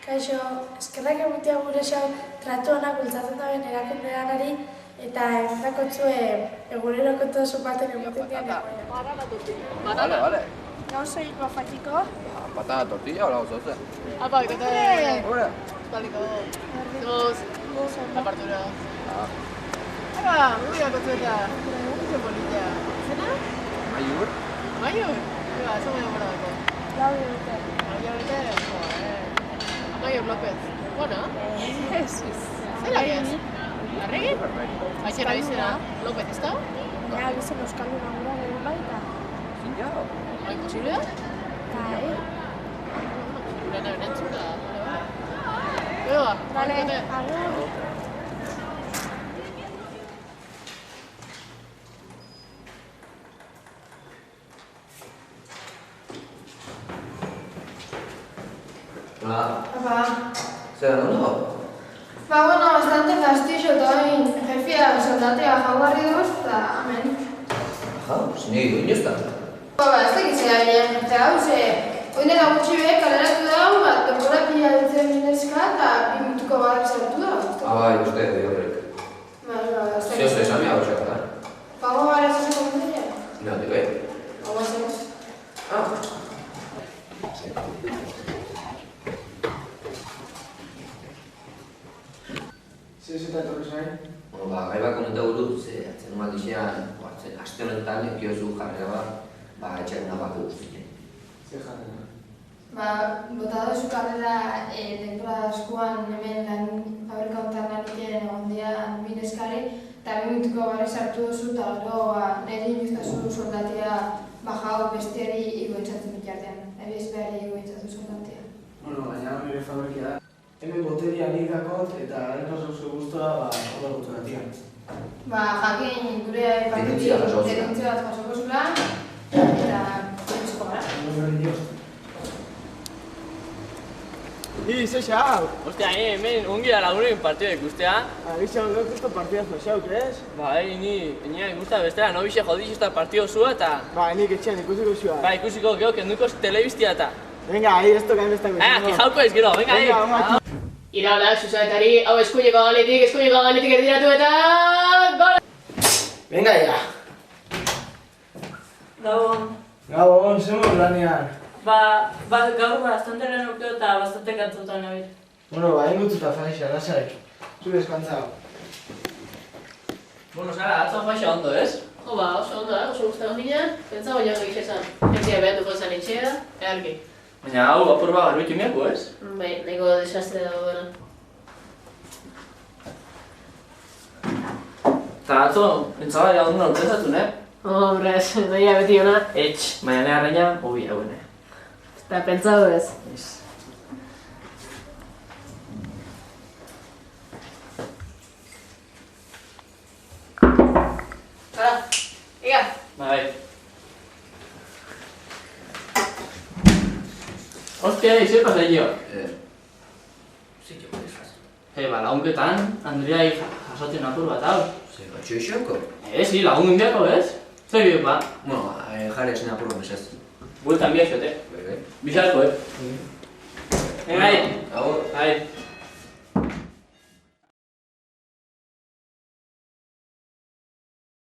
Kaixo, eskerrak egutea gure xau tratu honak bultzatzen daben erakundeanari eta egundakotzue egunerokotasun baten emoten dian Vale, vale. Gauzoi bafatiko? Patata tortilla o la sauce. Apa, que te... Hola. Espaliko. Zuz, apartura. Aba, muy akotueta. Mucho polita. Zena? Mayur. Maior? Eba, eso me demorako. Maior, Maior López. Bueno. Zela ez? Arregi? Aixera bizena. López, ez da? Ja, bizan euskalduna gura gero baita. Sin ya. Bai, posiblea? Bai. Lehen entzun da. Eba, Vale, agur. agur. Hola. Apa. Zer ondo? Bueno, bastante fastixo eta oin jefia soldatea jaugarri duz, eta amen. Aha, sinegi du inozta. Ez dakit zera bilen jefte hau, ze oin dela gutxi behar kaleratu da, denbora pila dutzen minezka eta 2 minutuko bat sartu da. Bai, uste, horrek. Ez Zio ze esan mea hausak da. Pago gara zazeko munderia? No, digo, Hau zez. Ah. Zer eta etorri zain? Gai bat komenta buruz, atzen maldixean, aste honetan ekiozu jarrera bat, etxaren bat guztien. Zer jarrera? Bota dozu karrera denbora askuan hemen lan fabrika honetan lan egiten egon dian minezkari, eta 2 minutuko barri sartu duzu, eta gero nire inuztazu soldatia bajau bestiari igoitzatzen bitartean. Ebiz behari igoitzatu soldatia. Bueno, baina nire fabrikia da. Hemen boteria nik dakot eta errazozu guztua horra gutzen atian. Jakin gure Denuntzia jasoko zula. denuntzia bat jasoko zula, eta denuntziko gara. Hori berri dioz. Zexa hau! Ostia, hemen ongi da lagunen partida ikustea. Agizan gauzko partidazo, xau, kres? Bai, ni gusta bestela, no bixe jodix esta partido zua eta... Nik etxean ikusiko zua. Bai, ikusiko geho, kenduko telebiztia eta... Venga, esto gain bestak bezango. Kijauko ez gero, venga, Venga, Iraulak, Susanetari, hau eskuineko galetik erdiratu eta... Gola! Venga, ya. Gabon. Gabon, zemo lanean. Gaur bastante lehen urteo eta bastante kantzutan nabil. Bueno, ingututa faixa, lasai. Zu deskantzao. Bueno, Sara, atzo faixa ondo, ez? Jo oso ondo da, oso guztago ginen, pentsa baina gaiz esan. Jentzia behanduko zen etxea, eargi. Baina hau, apur bat garbitu miako, ez? Bai, nahiko desastre dago dena. Eta atzo, entzaba ya ondo pentsatu, ne? Hombrez, naia beti ona. Baina nea reina, hobi hauen, Eta pentsatu ez. Hala, iga. Bai. Ostia, zer pasa jo? Sí, jo, ez. Lagunketan, Andrea jasotzen apur bat hau. Zer, batxo Lagun indiako, ez? Zer bide, ba? Bueno, jarri esan apurro mesez. Bueltan biaxote. Bai, bai. Bizarko, Venga, Venga, Agur. ahí.